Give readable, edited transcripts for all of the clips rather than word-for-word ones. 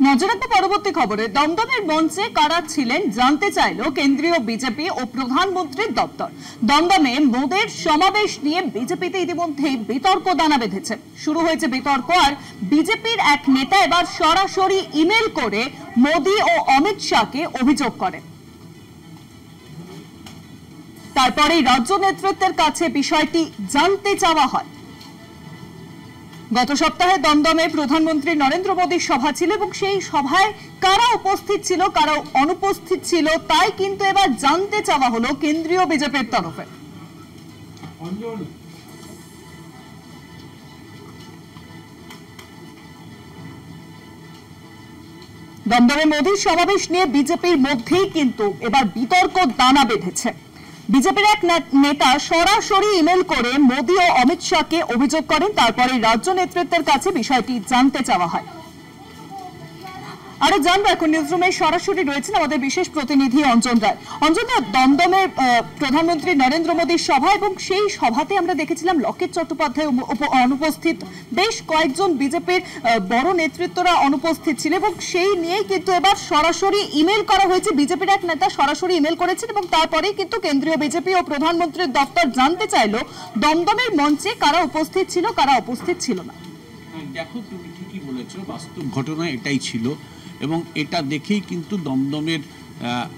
নজর রাখবো পরবর্তী খবরে। দমদমের মঞ্চে কারা ছিলেন জানতে চাইলো কেন্দ্রীয় বিজেপি ও প্রধানমন্ত্রীর দপ্তর। দমদমে মোদির সমাবেশ নিয়ে বিজেপিতে ইতিমধ্যেই বিতর্ক দানা বেঁধেছে। শুরু হয়েছে বিতর্ক, আর বিজেপির এক নেতা এবার সরাসরি ইমেল করে মোদি ও অমিত শাহকে অভিযোগ করেন। তারপরেই রাজ্য নেতৃত্বের কাছে বিষয়টি জানতে চাওয়া হয়। গত সপ্তাহে দমদমে প্রধানমন্ত্রী নরেন্দ্র মোদীর সভা ছিল এবং সেই সভায় কারা উপস্থিত ছিল কারা অনুপস্থিত ছিল তাই কিন্তু এবার জানতে চাওয়া হলো কেন্দ্রীয় বিজেপির তরফে। দমদমে মোদীর সমাবেশ নিয়ে বিজেপির মধ্যেই কিন্তু এবার বিতর্ক দানা বেঁধেছে। বিজেপির এক নেতা সরাসরি ইমেল করে মোদি ও অমিত শাহকে অভিযোগ করেন। তারপরে রাজ্য নেতৃত্বের কাছে বিষয়টি জানতে চাওয়া হয়। আরো জানবো, এখন নিউজরুমে সরাসরি রয়েছেন আমাদের বিশেষ প্রতিনিধি অঞ্জন রায়। অঞ্জন রায়, দমদমের প্রধানমন্ত্রী নরেন্দ্র মোদীর সভা এবং সেই সভাতে আমরা দেখেছিলাম লকেট চট্টোপাধ্যায় অনুপস্থিত, বেশ কয়েকজন বিজেপির বড় নেতৃত্বরা অনুপস্থিত ছিল এবং সেই নিয়েই কিন্তু এবার সরাসরি ইমেল করা হয়েছে। বিজেপির এক নেতা সরাসরি ইমেল করেছেন এবং তারপরেই কিন্তু কেন্দ্রীয় বিজেপি ও প্রধানমন্ত্রীর দপ্তর জানতে চাইলো দমদমের মঞ্চে কারা উপস্থিত ছিল কারা উপস্থিত ছিল না। দেখো, তুমি ঠিকই বলেছো, বাস্তব ঘটনা এটাই ছিল এবং এটা দেখেই কিন্তু দমদমের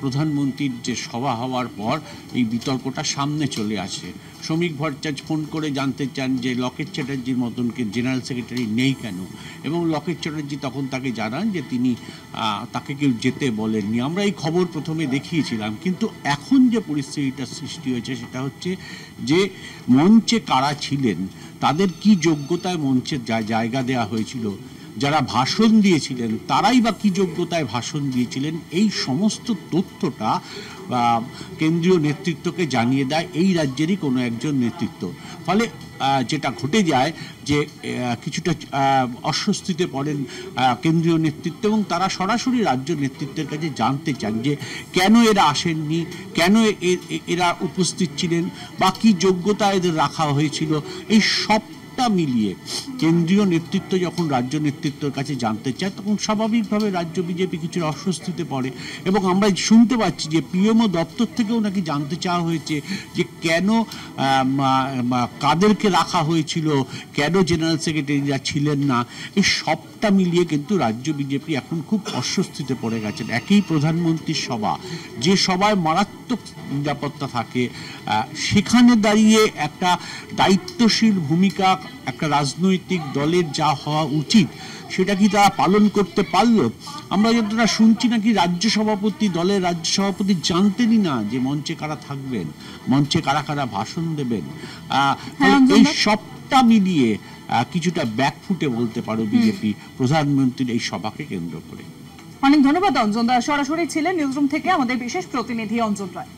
প্রধানমন্ত্রীর যে সভা হওয়ার পর এই বিতর্কটা সামনে চলে আসে। শ্রমিক ভট্টাচার্য ফোন করে জানতে চান যে লকেট চ্যাটার্জির মতনকে জেনারেল সেক্রেটারি নেই কেন, এবং লকেট চ্যাটার্জি তখন তাকে জানান যে তিনি তাকে কেউ যেতে বলেননি। আমরা এই খবর প্রথমে দেখিয়েছিলাম, কিন্তু এখন যে পরিস্থিতিটা সৃষ্টি হয়েছে সেটা হচ্ছে যে মঞ্চে কারা ছিলেন, তাদের কি যোগ্যতায় মঞ্চে জায়গা দেওয়া হয়েছিল, যারা ভাষণ দিয়েছিলেন তারাই বা কি যোগ্যতায় ভাষণ দিয়েছিলেন, এই সমস্ত তথ্যটা কেন্দ্রীয় নেতৃত্বকে জানিয়ে দেয় এই রাজ্যেরই কোনো একজন নেতৃত্ব। ফলে যেটা ঘটে যায় যে কিছুটা অস্বস্তিতে পড়েন কেন্দ্রীয় নেতৃত্ব এবং তারা সরাসরি রাজ্য নেতৃত্বের কাছে জানতে চান যে কেন এরা আসেননি, কেন এরা উপস্থিত ছিলেন বা কি যোগ্যতা এদের রাখা হয়েছিল। এই সব মিলিয়ে কেন্দ্রীয় নেতৃত্ব যখন রাজ্য নেতৃত্বের কাছে জানতে চায় তখন স্বাভাবিকভাবে রাজ্য বিজেপি কিছু অস্বস্তিতে পড়ে এবং আমরা শুনতে পাচ্ছি যে পিএমও দপ্তর থেকেও নাকি জানতে চাওয়া হয়েছে যে কেন কাদেরকে রাখা হয়েছিল, কেন জেনারেল সেক্রেটারিরা ছিলেন না। এই সবটা মিলিয়ে কিন্তু রাজ্য বিজেপি এখন খুব অস্বস্তিতে পড়ে গেছেন। একই প্রধানমন্ত্রীর সভা, যে সভায় মারাত্মক নিরাপত্তা থাকে, সেখানে দাঁড়িয়ে একটা দায়িত্বশীল ভূমিকা একটা রাজনৈতিক দলের যা হওয়া উচিত সেটা কি তারা পালন করতে পারলো? আমরা যতটা শুনছি নাকি রাজ্য সভাপতি, দলের রাজ্য সভাপতি জানতেনই না যে মঞ্চে কারা থাকবেন, মঞ্চে কারা কারা ভাষণ দেবেন। এই সবটা মিলিয়ে কিছুটা ব্যাকফুটে বলতে পারো বিজেপি প্রধানমন্ত্রীর এই সভাকে কেন্দ্র করে। অনেক ধন্যবাদ অঞ্জন দা, সরাসরি ছিলেন নিউজরুম থেকে আমাদের বিশেষ প্রতিনিধি অঞ্জন রায়।